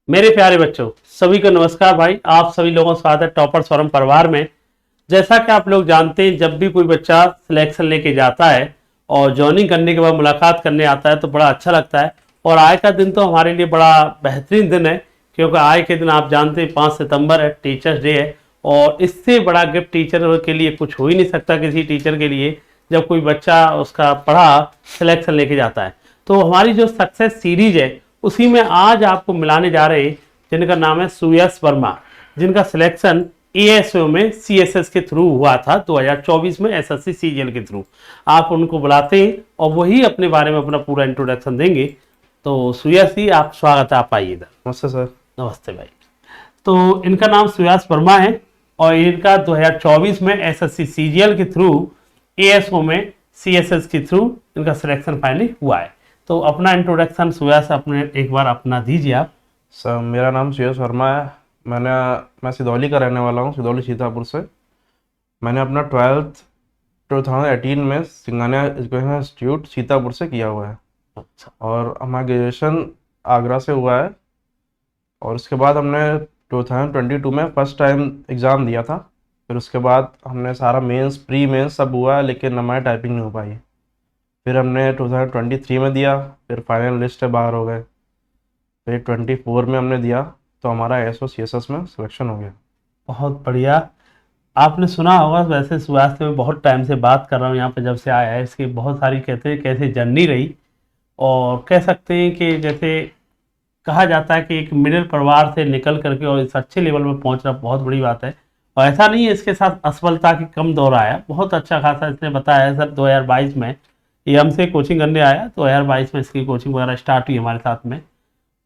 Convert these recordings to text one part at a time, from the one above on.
मेरे प्यारे बच्चों, सभी को नमस्कार भाई। आप सभी लोगों का स्वागत है टॉपर्स फॉरम परिवार में। जैसा कि आप लोग जानते हैं, जब भी कोई बच्चा सिलेक्शन लेके जाता है और ज्वाइनिंग करने के बाद मुलाकात करने आता है तो बड़ा अच्छा लगता है। और आज का दिन तो हमारे लिए बड़ा बेहतरीन दिन है, क्योंकि आज के दिन आप जानते हैं 5 सितंबर है, टीचर्स डे है। और इससे बड़ा गिफ्ट टीचर के लिए कुछ हो ही नहीं सकता किसी टीचर के लिए, जब कोई बच्चा उसका पढ़ा सिलेक्शन लेके जाता है। तो हमारी जो सक्सेस सीरीज है उसी में आज आपको मिलाने जा रहे हैं जिनका नाम है सुयश वर्मा, जिनका सिलेक्शन एएसओ में सीएसएस के थ्रू हुआ था 2024 में, एसएससी सीजीएल के थ्रू। आप उनको बुलाते हैं और वही अपने बारे में अपना पूरा इंट्रोडक्शन देंगे। तो सुयश जी, आप स्वागत है, आप आइए इधर। नमस्ते सर। नमस्ते भाई। तो इनका नाम सुयश वर्मा है और इनका 2024 में एसएससी सीजीएल के थ्रू एएसओ में सीएसएस के थ्रू इनका सिलेक्शन फाइनली हुआ है। तो अपना इंट्रोडक्शन सुयश अपने एक बार अपना दीजिए आप। सर मेरा नाम सुयश वर्मा है। मैं सिदौली का रहने वाला हूँ, सिदौली सीतापुर से। मैंने अपना 12th 2018 में सिंघानिया एजुकेशन इंस्टीट्यूट सीतापुर से किया हुआ है। अच्छा। और हमारा ग्रेजुएशन आगरा से हुआ है। और उसके बाद हमने 2022 में फर्स्ट टाइम एग्ज़ाम दिया था। फिर उसके बाद हमने सारा मेंस प्री मेंस सब हुआ, लेकिन हमारी टाइपिंग नहीं हो पाई। फिर हमने 2023 में दिया, फिर फाइनल लिस्ट है बाहर हो गए। फिर 24 में हमने दिया तो हमारा एसओ सीएसएस में सिलेक्शन हो गया। बहुत बढ़िया। आपने सुना होगा, वैसे सुयश से मैं बहुत टाइम से बात कर रहा हूँ यहाँ पे, जब से आया है। इसकी बहुत सारी कहते हैं कैसे जर्नी रही, और कह सकते हैं कि जैसे कहा जाता है कि एक मिडिल परिवार से निकल करके और इस अच्छे लेवल में पहुंचना बहुत बड़ी बात है। और ऐसा नहीं है इसके साथ असफलता की कम दौर आया, बहुत अच्छा खासा इसने बताया है। सर 2022 में ये हमसे कोचिंग करने आया, 2022 में इसकी कोचिंग वगैरह स्टार्ट हुई हमारे साथ में।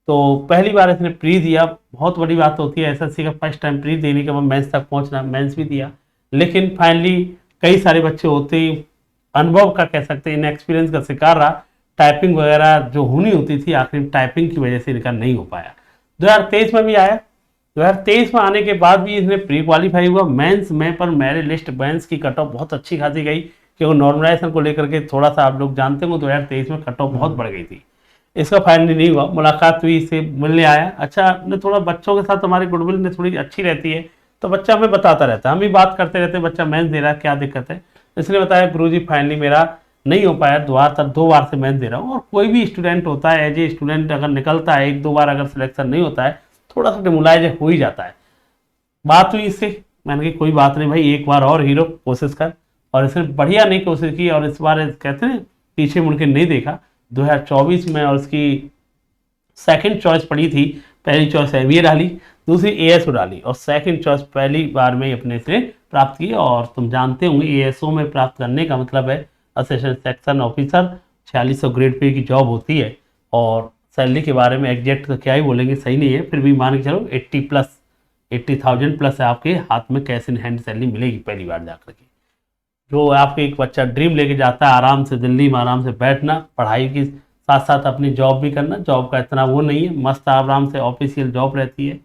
तो पहली बार इसने प्री दिया, बहुत बड़ी बात होती है एसएससी का फर्स्ट टाइम प्री देने के बाद मेंस तक पहुंचना। मेंस भी दिया, लेकिन फाइनली कई सारे बच्चे होते ही अनुभव का कह सकते हैं, इन एक्सपीरियंस का शिकार रहा। टाइपिंग वगैरह जो होनी होती थी आखिर टाइपिंग की वजह से इनका नहीं हो पाया। 2023 में भी आया, 2023 में आने के बाद भी इसने प्री क्वालिफाई हुआ। मेंस में पर मेरिट लिस्ट मेंस की कट ऑफ बहुत अच्छी खासी गई, क्योंकि नॉर्मलाइजेशन को लेकर के थोड़ा सा आप लोग जानते हो 2023 में कट ऑफ बहुत बढ़ गई थी। इसका फाइनली नहीं हुआ, मुलाकात हुई, इससे मिलने आया। अच्छा, हमने थोड़ा बच्चों के साथ हमारी गुडविल ने थोड़ी अच्छी रहती है, तो बच्चा हमें बताता रहता है, हम भी बात करते रहते हैं बच्चा मेंस दे रहा है क्या दिक्कत है। इसने बताया गुरुजी फाइनली मेरा नहीं हो पाया, 2 बार से मेंस दे रहा हूँ। और कोई भी स्टूडेंट होता है, एज ए स्टूडेंट अगर निकलता है 1-2 बार अगर सिलेक्शन नहीं होता है, थोड़ा सा डिमोलाइज हो ही जाता है। बात हुई इससे, मैंने कहा कोई बात नहीं भाई, एक बार और हीरो कोशिश कर। और इसने बढ़िया नहीं कोशिश की, और इस बार कहते हैं पीछे मुड़ के नहीं देखा। 2024 में और उसकी सेकंड चॉइस पड़ी थी, पहली चॉइस एमबीए डाली, दूसरी एएसओ डाली, और सेकंड चॉइस पहली बार में अपने से प्राप्त की। और तुम जानते होंगे एएसओ में प्राप्त करने का मतलब है assistant section officer, 4600 grade pay की जॉब होती है। और सैलरी के बारे में एग्जैक्ट तो क्या ही बोलेंगे, सही नहीं है, फिर भी मान के चलो 80,000 प्लस आपके हाथ में कैश इन हैंड सैलरी मिलेगी पहली बार जाकर के। जो आपके एक बच्चा ड्रीम लेके जाता है, आराम से दिल्ली में आराम से बैठना, पढ़ाई के साथ साथ अपनी जॉब भी करना। जॉब का इतना वो नहीं है, मस्त आराम से ऑफिशियल जॉब रहती है।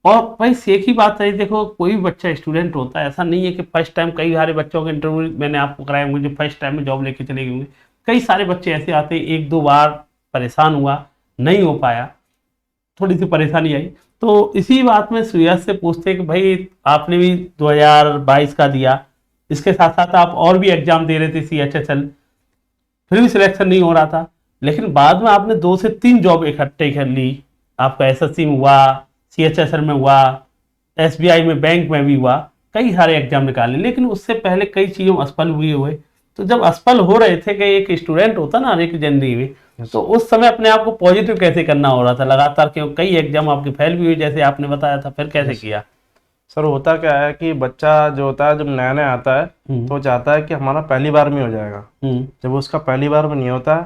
और भाई एक ही बात है, देखो कोई भी बच्चा स्टूडेंट होता है, ऐसा नहीं है कि फर्स्ट टाइम, कई सारे बच्चों के इंटरव्यू मैंने आपको कराए होंगे जो फर्स्ट टाइम में जॉब लेके चले गए होंगे। कई सारे बच्चे ऐसे आते हैं, 1-2 बार परेशान हुआ, नहीं हो पाया, थोड़ी सी परेशानी आई। तो इसी बात में सुयश से पूछते हैं कि भाई आपने भी 2022 का दिया, इसके साथ साथ आप और भी एग्जाम दे रहे थे सीएचएसएल, फिर भी सिलेक्शन नहीं हो रहा था, लेकिन बाद में आपने 2 से 3 जॉब इकट्ठे कर ली। आपका एसएससी में हुआ, सीएचएसएल में हुआ, एसबीआई में, बैंक में भी हुआ, कई सारे एग्जाम निकाले, लेकिन उससे पहले कई चीज़ों में असफल हुए। तो जब असफल हो रहे थे कि एक स्टूडेंट होता ना एक जिंदगी में, तो उस समय अपने आप को पॉजिटिव कैसे करना हो रहा था लगातार, क्योंकि कई एग्जाम आपके फेल भी हुए जैसे आपने बताया था, फिर कैसे किया? सर होता क्या है कि बच्चा जो होता है जब नया नया आता है तो चाहता है कि हमारा पहली बार में हो जाएगा। जब उसका पहली बार में नहीं होता है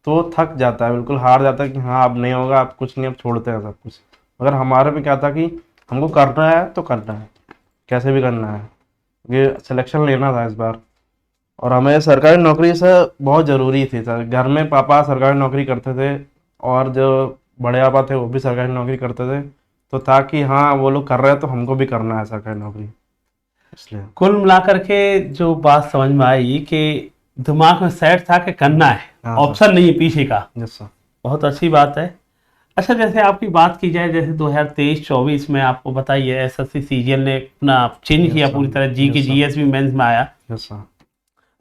तो थक जाता है, बिल्कुल हार जाता है कि हाँ अब नहीं होगा, अब कुछ नहीं, अब छोड़ते हैं सब कुछ। अगर हमारे में क्या था कि हमको करना है तो करना है, कैसे भी करना है, ये सिलेक्शन लेना था इस बार। और हमें सरकारी नौकरी से बहुत ज़रूरी थी सर। घर में पापा सरकारी नौकरी करते थे और जो बड़े पापा थे वो भी सरकारी नौकरी करते थे, तो था कि हाँ वो लोग कर रहे हैं तो हमको भी करना है सरकारी नौकरी, इसलिए। कुल मिलाकर के जो बात समझ में आई कि दिमाग में सेट था कि करना है, हाँ ऑप्शन नहीं है पीछे का। Yes sir. बहुत अच्छी बात है। अच्छा, जैसे आपकी बात की जाए, जैसे 2023-24 में आपको बताइए एसएससी सीजीएल ने अपना चेंज किया पूरी तरह, जी के जीएस भी मेंस में आया। Yes sir.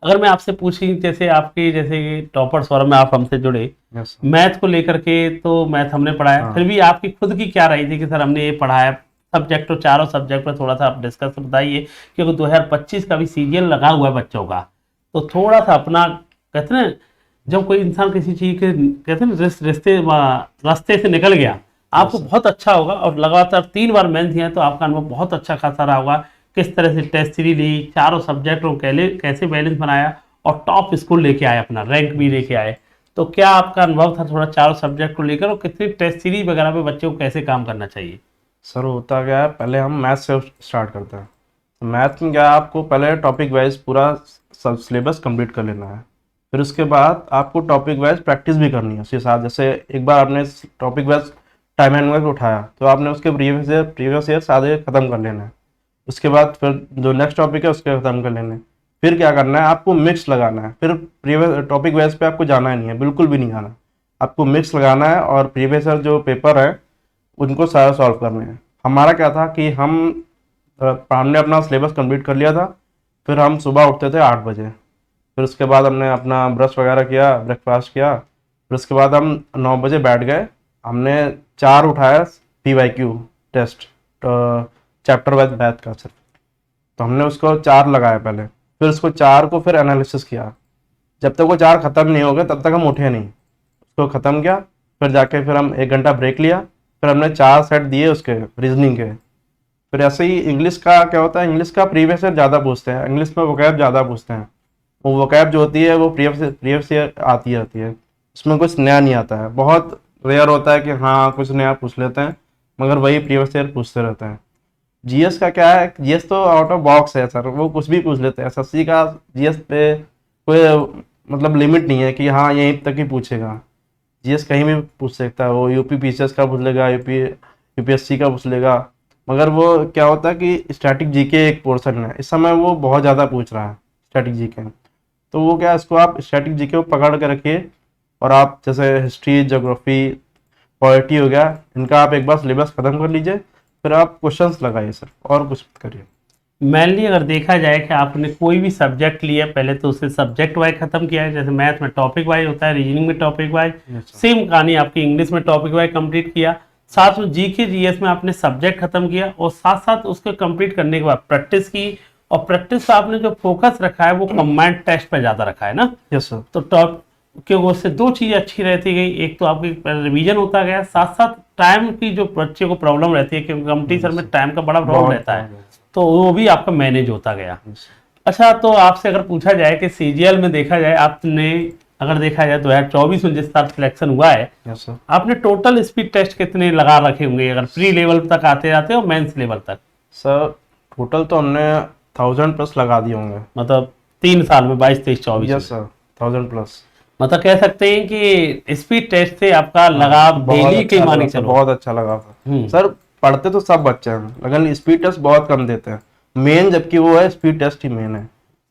अगर मैं आपसे पूछी, जैसे आपके जैसे टॉपर्स फोरम में आप हमसे जुड़े, यस सर। मैथ को लेकर के, तो मैथ हमने पढ़ाया, हाँ। फिर भी आपकी खुद की क्या राय थी कि सर हमने ये पढ़ाया सब्जेक्ट, तो चारों सब्जेक्ट पर थोड़ा सा आप डिस्कस बताइए, क्योंकि 2025 का भी सीरियल लगा हुआ है बच्चों का, तो थोड़ा सा अपना, कहते हैं ना, जब कोई इंसान किसी चीज के, कहते हैं ना, रास्ते से निकल गया, आपको बहुत अच्छा होगा। और लगातार 3 बार मेंस दिया है, तो आपका अनुभव बहुत अच्छा खासा रहा होगा, किस तरह से टेस्ट सीरीज ली, चारों सब्जेक्ट को कैसे बैलेंस बनाया, और टॉप स्कोर लेके आए, अपना रैंक भी लेके आए। तो क्या आपका अनुभव था थोड़ा चारों सब्जेक्ट को लेकर, और कितनी टेस्ट सीरीज वगैरह पे बच्चों को कैसे काम करना चाहिए? सर होता क्या है, पहले हम मैथ से स्टार्ट करते हैं। तो मैथ में क्या है, आपको पहले टॉपिक वाइज पूरा सब सिलेबस कंप्लीट कर लेना है। फिर उसके बाद आपको टॉपिक वाइज प्रैक्टिस भी करनी है उसके साथ। जैसे एक बार आपने topic wise time and wise उठाया, तो आपने उसके प्रीवियस ईयर सारे खत्म कर लेना है। उसके बाद फिर जो नेक्स्ट टॉपिक है उसके खत्म कर लेने। फिर क्या करना है, आपको मिक्स लगाना है। फिर प्रीवियस टॉपिक वाइज पे आपको जाना ही नहीं है, बिल्कुल भी नहीं जाना। आपको मिक्स लगाना है और प्रीवियस ईयर जो पेपर है उनको सारा सॉल्व करने हैं। हमारा क्या था कि हमने अपना सिलेबस कंप्लीट कर लिया था। फिर हम सुबह उठते थे 8 बजे। फिर उसके बाद हमने अपना ब्रश वगैरह किया, ब्रेकफास्ट किया। फिर उसके बाद हम 9 बजे बैठ गए। हमने 4 उठाया PYQ test, chapter wise math का सिर्फ। तो हमने उसको 4 लगाया पहले। फिर उसको 4 को फिर एनालिसिस किया। जब तक वो 4 खत्म नहीं हो गए तब तक हम उठे नहीं। उसको ख़त्म किया। फिर जाके फिर हम 1 घंटा ब्रेक लिया। फिर हमने 4 सेट दिए उसके रीजनिंग के। फिर ऐसे ही इंग्लिश का क्या होता है, इंग्लिश का प्रीवियस ईयर ज़्यादा पूछते हैं, इंग्लिश में वोकैब ज़्यादा पूछते हैं। वो वोकैब जो होती है वो प्रीवियस ईयर आती है। उसमें कुछ नया नहीं आता है। बहुत रेयर होता है कि हाँ कुछ नया पूछ लेते हैं, मगर वही प्रीवियस ईयर पूछते रहते हैं। जीएस का क्या है, जीएस तो आउट ऑफ बॉक्स है सर, वो कुछ भी पूछ लेते हैं। एसएससी का जीएस पे कोई मतलब लिमिट नहीं है कि हाँ यहीं तक ही पूछेगा। जीएस कहीं भी पूछ सकता है। वो यूपी पीसीएस का पूछ लेगा, यूपीएससी का पूछ लेगा। मगर वो क्या होता है कि स्टैटिक जीके एक पोर्शन है, इस समय वो बहुत ज़्यादा पूछ रहा है स्टैटिक जीके। तो वो क्या, इसको आप स्टैटिक जीके को पकड़ के रखिए। और आप जैसे हिस्ट्री, ज्योग्राफी, पॉलिटी हो गया, इनका आप एक बार सिलेबस खत्म कर लीजिए। फिर आप क्वेश्चंस लगाइए सर, और कुछ मत करिए। मेनली अगर देखा जाए कि आपने कोई भी सब्जेक्ट लिया, पहले तो उसे सब्जेक्ट वाइज खत्म किया है, जैसे मैथ में टॉपिक वाइज होता है, रीजनिंग में टॉपिक वाइज, सेम कहानी आपकी इंग्लिश में टॉपिक वाइज कंप्लीट किया। साथ में जीके जीएस में आपने सब्जेक्ट खत्म किया, और साथ साथ उसको कंप्लीट करने के बाद प्रैक्टिस की। और प्रैक्टिस पे आपने जो फोकस रखा है वो कंबाइंड टेस्ट पे ज्यादा रखा है ना। Yes sir. तो टॉप, क्योंकि उससे 2 चीज़ें अच्छी रहती गई, एक तो आपकी रिवीजन होता गया, साथ साथ टाइम की जो बच्चे को प्रॉब्लम रहती है, क्योंकि कंपटीशन में टाइम का बड़ा प्रॉब्लम रहता है, तो वो भी आपका मैनेज होता गया। अच्छा, तो आपसे अगर पूछा जाए कि सीजीएल में देखा जाए, आपने अगर देखा जाए 2024 में जिस साल सिलेक्शन हुआ है, यस सर। आपने टोटल स्पीड टेस्ट कितने लगा रखे होंगे, अगर प्री लेवल तक आते जाते और मेंस लेवल तक? सर टोटल तो हमने 1000+ लगा दिए होंगे, मतलब 3 साल में, 22-23-24 में। Yes sir, 1000+। मतलब कह सकते हैं कि स्पीड टेस्ट से आपका लगाव डेली के माने चलो। बहुत अच्छा लगा था सर। पढ़ते तो सब बच्चे हैं, लेकिन स्पीड टेस्ट बहुत कम देते हैं। मेन जबकि वो है, स्पीड टेस्ट ही मेन है।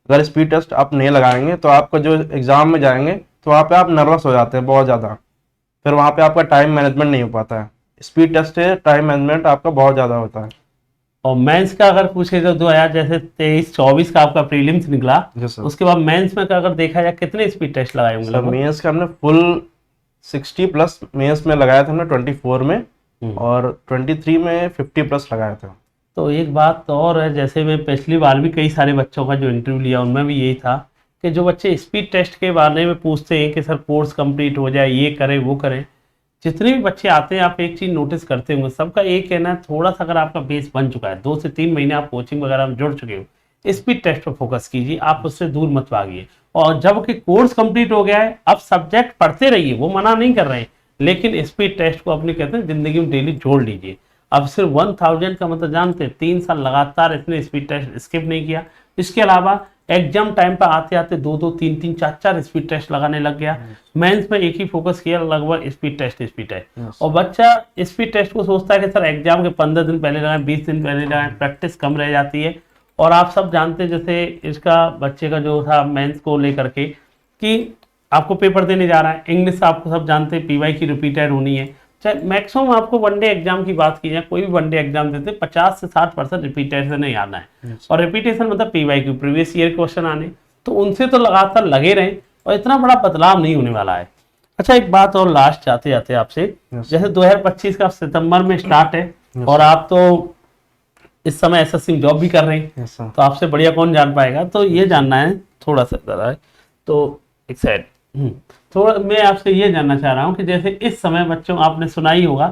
अगर स्पीड टेस्ट आप नहीं लगाएंगे तो आपका जो एग्जाम में जाएंगे तो वहाँ पे आप नर्वस हो जाते हैं बहुत ज़्यादा। फिर वहाँ पे आपका टाइम मैनेजमेंट नहीं हो पाता है। स्पीड टेस्ट से टाइम मैनेजमेंट आपका बहुत ज़्यादा होता है। और मेंस का अगर पूछे तो 2000 जैसे 23-24 का आपका प्रीलिम्स निकला, उसके बाद मेंस में का अगर देखा जाए कितने स्पीड टेस्ट लगाए होंगे? सर मेंस का हमने फुल 60+ मेंस में लगाया था हमने 24 में, और 23 में 50+ लगाया था। तो एक बात तो और है, जैसे मैं पिछली बार भी कई सारे बच्चों का जो इंटरव्यू लिया उनमें भी यही था कि जो बच्चे स्पीड टेस्ट के बारे में पूछते हैं कि सर कोर्स कंप्लीट हो जाए, ये करें वो करें, जितने भी बच्चे आते हैं आप एक चीज़ नोटिस करते होंगे, सबका एक कहना है, थोड़ा सा अगर आपका बेस बन चुका है, 2 से 3 महीने आप कोचिंग वगैरह में जुड़ चुके हो, स्पीड टेस्ट पर फोकस कीजिए, आप उससे दूर मत भागिए। और जब कि कोर्स कंप्लीट हो गया है, अब सब्जेक्ट पढ़ते रहिए, वो मना नहीं कर रहे हैं, लेकिन स्पीड टेस्ट को अपनी, कहते हैं, जिंदगी में डेली जोड़ लीजिए। अब सिर्फ 1000 का मतलब जानते हैं, 3 साल लगातार इतने स्पीड टेस्ट स्किप नहीं किया। इसके अलावा एग्जाम टाइम पर आते आते 2-2, 3-3, 4-4 स्पीड टेस्ट लगाने लग गया। मेंस में एक ही फोकस किया, लगभग स्पीड टेस्ट। और बच्चा स्पीड टेस्ट को सोचता है कि सर एग्जाम के 15 दिन पहले लगाएं, 20 दिन पहले लगाएं, प्रैक्टिस कम रह जाती है। और आप सब जानते हैं, जैसे इसका बच्चे का जो था मेंस को लेकर के, कि आपको पेपर देने जा रहा है, इंग्लिश आपको सब जानते हैं PY की रिपीटेड होनी है, चाहे मैक्सिमम आपको वनडे एग्जाम की बात की जाए, कोई भी वनडे एग्जाम देते 50 से 60% रिपीटेशन नहीं आना है। और रिपीटेशन मतलब PYQ, प्रीवियस ईयर क्वेश्चन आने, तो उनसे तो लगातार लगे रहें और इतना बड़ा बदलाव नहीं होने वाला है। अच्छा, एक बात और लास्ट जाते जाते आपसे, जैसे 2025 का सितंबर में स्टार्ट है और आप तो इस समय SSC में जॉब भी कर रहे हैं, तो आपसे बढ़िया कौन जान पाएगा। तो ये जानना है थोड़ा सा ज़रा है, तो एक साइड थोड़ा मैं आपसे ये जानना चाह रहा हूँ कि जैसे इस समय बच्चों, आपने सुना ही होगा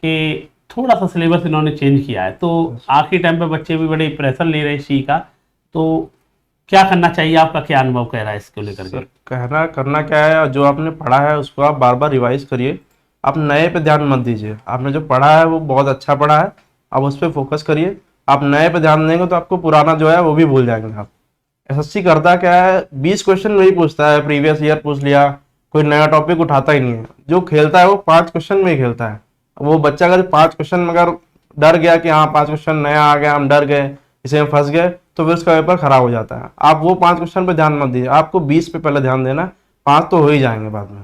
कि थोड़ा सा सिलेबस इन्होंने चेंज किया है, तो आखिरी टाइम पे बच्चे भी बड़े प्रेशर ले रहे हैं सी का, तो क्या करना चाहिए, आपका क्या अनुभव कह रहा है इसको लेकर के? कहना करना क्या है, जो आपने पढ़ा है उसको आप बार बार रिवाइज करिए, आप नए पे ध्यान मत दीजिए। आपने जो पढ़ा है वो बहुत अच्छा पढ़ा है, आप उस पर फोकस करिए। आप नए पे ध्यान देंगे तो आपको पुराना जो है वो भी भूल जाएंगे आप। SSC करता क्या है, 20 क्वेश्चन नहीं पूछता है, प्रीवियस ईयर पूछ लिया, कोई नया टॉपिक उठाता ही नहीं है। जो खेलता है वो 5 क्वेश्चन में ही खेलता है। वो बच्चा अगर 5 क्वेश्चन में अगर डर गया कि हाँ 5 क्वेश्चन नया आ गया, हम डर गए, इसे हम फंस गए, तो फिर उसका पेपर खराब हो जाता है। आप वो 5 क्वेश्चन पे ध्यान मत दीजिए, आपको 20 पे पहले ध्यान देना, 5 तो हो ही जाएंगे बाद में।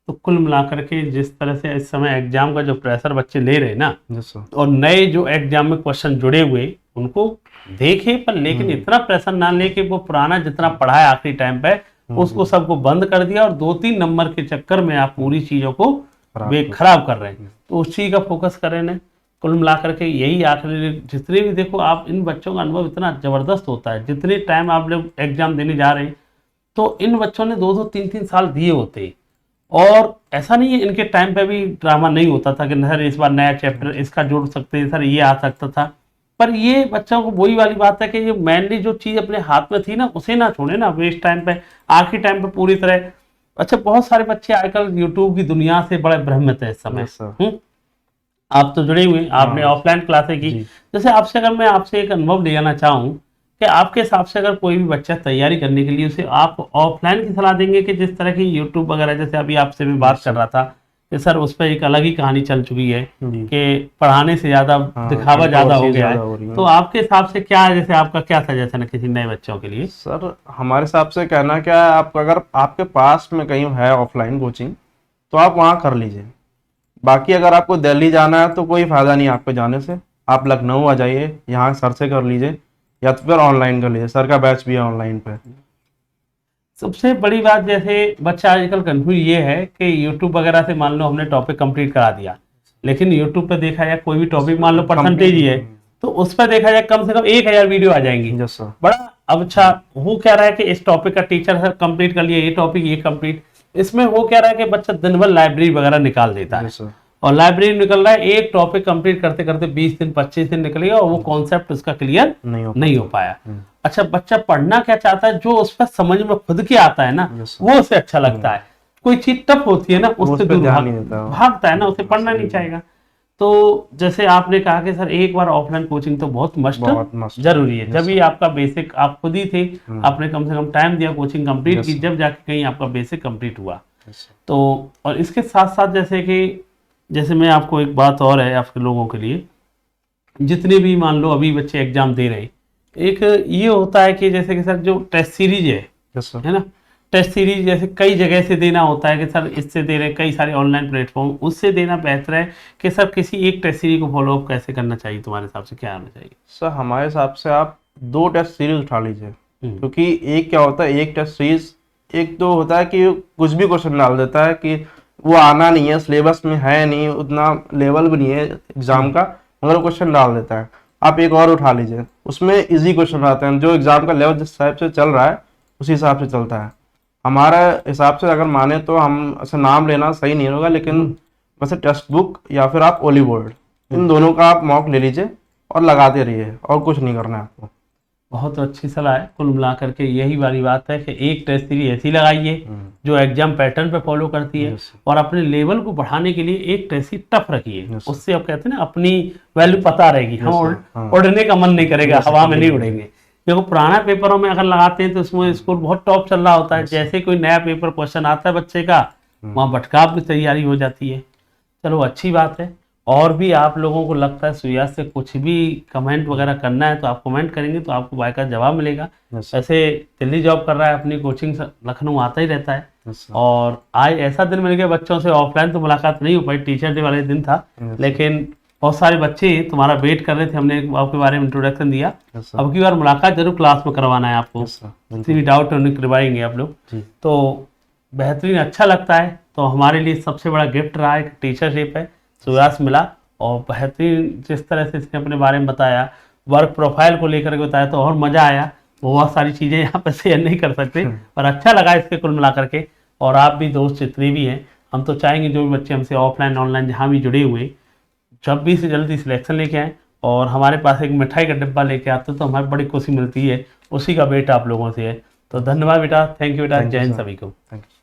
तो कुल मिलाकर के जिस तरह से इस समय एग्जाम का जो प्रेशर बच्चे ले रहे हैं ना, जैसा और नए जो एग्जाम में क्वेश्चन जुड़े हुए उनको देखे, पर लेकिन इतना प्रेशर ना ले कि वो पुराना जितना पढ़ा है आखिरी टाइम पे उसको सबको बंद कर दिया और 2-3 नंबर के चक्कर में आप पूरी चीजों को खराब कर रहे हैं। तो उस चीज का फोकस करें ना। कुल मिलाकर के यही आखिरी, जितने भी देखो आप, इन बच्चों का अनुभव इतना जबरदस्त होता है, जितने टाइम आप लोग एग्जाम देने जा रहे हैं तो इन बच्चों ने 2-2, 3-3 साल दिए होते, और ऐसा नहीं है इनके टाइम पे भी ड्रामा नहीं होता था कि सर इस बार नया चैप्टर इसका जोड़ सकते हैं, सर ये आ सकता था। पर ये बच्चों को वही वाली बात है कि ये मेनली जो चीज अपने हाथ में थी ना उसे ना छोड़े ना वेस्ट टाइम पे, आखिरी टाइम पे पूरी तरह। अच्छा, बहुत सारे बच्चे आजकल यूट्यूब की दुनिया से बड़े भ्रमित है इस समय। आप तो जुड़े हुए, आपने ऑफलाइन क्लासें की, जैसे आपसे अगर मैं आपसे एक अनुभव लेना चाहूँ कि आपके हिसाब से अगर कोई भी बच्चा तैयारी करने के लिए, उसे आप ऑफलाइन की सलाह देंगे कि जिस तरह की यूट्यूब वगैरह, जैसे अभी आपसे भी बात कर रहा था कि सर उस पर एक अलग ही कहानी चल चुकी है कि पढ़ाने से ज्यादा दिखावा ज्यादा हो गया है, तो आपके हिसाब से क्या, जैसे आपका क्या सजेशन है किसी नए बच्चों के लिए? सर हमारे हिसाब से कहना क्या है, आपका अगर आपके पास में कहीं है ऑफलाइन कोचिंग तो आप वहाँ कर लीजिए। बाकी अगर आपको दिल्ली जाना है तो कोई फायदा नहीं आपको जाने से, आप लखनऊ आ जाइए, यहाँ सर से कर लीजिए या तो फिर ऑनलाइन कर लीजिए, सर का बैच भी है ऑनलाइन पे। सबसे बड़ी बात, जैसे बच्चा आजकल कंफ्यूज ये है कि यूट्यूब वगैरह से मान लो हमने टॉपिक कंप्लीट करा दिया, लेकिन यूट्यूब पे देखा जाए कोई भी टॉपिक मान लो परसेंटेज ही है तो उस पर देखा जाए कम से कम 1000 वीडियो आ जाएंगी। बड़ा अब अच्छा वो कह रहा है कि इस टॉपिक का टीचर सर कंप्लीट कर लिया, ये टॉपिक ये कंप्लीट, इसमें वो कह रहा है कि बच्चा दिन भर लाइब्रेरी वगैरह निकाल देता है, और लाइब्रेरी निकल रहा है, एक टॉपिक कंप्लीट करते करते 20 दिन 25 दिन निकल गया और वो कॉन्सेप्ट उसका क्लियर नहीं हो पाया। अच्छा, बच्चा पढ़ना क्या चाहता है, जो उस पर समझ में खुद के आता है ना वो उसे अच्छा लगता है। कोई चीज टफ होती है ना उससे दूर भागता है ना, उसे पढ़ना नहीं चाहेगा। तो जैसे आपने कहा कि सर एक बार ऑफलाइन कोचिंग तो बहुत मस्ट जरूरी है। जब भी आपका बेसिक, आप खुद ही थे, आपने कम से कम टाइम दिया, कोचिंग कंप्लीट की, जब जाके कहीं आपका बेसिक कंप्लीट हुआ। तो और इसके साथ साथ जैसे मैं आपको एक बात और है आपके लोगों के लिए, जितने भी मान लो अभी बच्चे एग्जाम दे रहे हैं, एक ये होता है कि जैसे कि सर जो टेस्ट सीरीज है ना, टेस्ट सीरीज जैसे कई जगह से देना होता है कि सर इससे दे रहे, कई सारे ऑनलाइन प्लेटफॉर्म, उससे देना बेहतर है कि सर किसी एक टेस्ट सीरीज को फॉलो अप कैसे करना चाहिए, तुम्हारे हिसाब से क्या होना चाहिए? सर हमारे हिसाब से आप 2 टेस्ट सीरीज उठा लीजिए, क्योंकि एक क्या होता है, एक टेस्ट सीरीज एक तो होता है कि कुछ भी क्वेश्चन डाल देता है कि वो आना नहीं है, सिलेबस में है नहीं, उतना लेवल भी नहीं है एग्जाम का, मगर वो क्वेश्चन डाल देता है। आप एक और उठा लीजिए, उसमें इजी क्वेश्चन आते हैं, जो एग्जाम का लेवल जिस हिसाब से चल रहा है उसी हिसाब से चलता है। हमारे हिसाब से अगर माने तो हम ऐसे नाम लेना सही नहीं होगा, लेकिन वैसे टेक्स्ट बुक या फिर आप ओली बोर्ड, इन दोनों का आप मॉक ले लीजिए और लगाते रहिए, और कुछ नहीं करना है आपको। बहुत अच्छी सलाह है। कुल मिला करके यही वाली बात है कि एक टेस्ट सीरीज ऐसी लगाइए जो एग्जाम पैटर्न पे फॉलो करती है, और अपने लेवल को बढ़ाने के लिए एक टेस्ट सीरीज टफ रखिए, उससे आप कहते हैं ना अपनी वैल्यू पता रहेगी, हम उड़ने का मन नहीं करेगा, हवा में नहीं उड़ेंगे। देखो पुराना पेपरों में अगर लगाते हैं तो उसमें स्कोर बहुत टॉप चल रहा होता है, जैसे कोई नया पेपर क्वेश्चन आता है बच्चे का, वहाँ भटकाव की तैयारी हो जाती है। चलो अच्छी बात है। और भी आप लोगों को लगता है सुयास से कुछ भी कमेंट वगैरह करना है तो आप कमेंट करेंगे तो आपको बाकायदा जवाब मिलेगा। Yes, sir. वैसे दिल्ली जॉब कर रहा है, अपनी कोचिंग लखनऊ आता ही रहता है। Yes, sir. और आज ऐसा दिन मिल गया बच्चों से, ऑफलाइन तो मुलाकात नहीं हो पाई, टीचर डे वाले दिन था, Yes, लेकिन बहुत सारे बच्चे तुम्हारा वेट कर रहे थे, हमने आपके बारे में इंट्रोडक्शन दिया। Yes, sir. अब की बार मुलाकात जरूर क्लास में करवाना है आपको, Yes, sir. किसी भी डाउट उन्हें करवाएंगे आप लोग। जी। तो बेहतरीन, अच्छा लगता है। तो हमारे लिए सबसे बड़ा गिफ्ट रहा है, टीचरशिप है, सुयास मिला। और बेहतरीन जिस तरह से इसने अपने बारे में बताया, वर्क प्रोफाइल को लेकर के बताया, तो और मज़ा आया। बहुत सारी चीज़ें यहाँ पर शेयर नहीं कर सकते, पर अच्छा लगा इसके कुल मिला करके। और आप भी दोस्त जितने भी हैं, हम तो चाहेंगे जो भी बच्चे हमसे ऑफलाइन ऑनलाइन जहाँ भी जुड़े हुए, जल्दी से जल्दी सिलेक्शन लेके आएँ और हमारे पास एक मिठाई का डिब्बा लेके आते तो हमें बड़ी खुशी मिलती है। उसी का वेट आप लोगों से है। तो धन्यवाद बेटा, थैंक यू बेटा, Thank you, जय हिंद sir. सभी को। Thank you.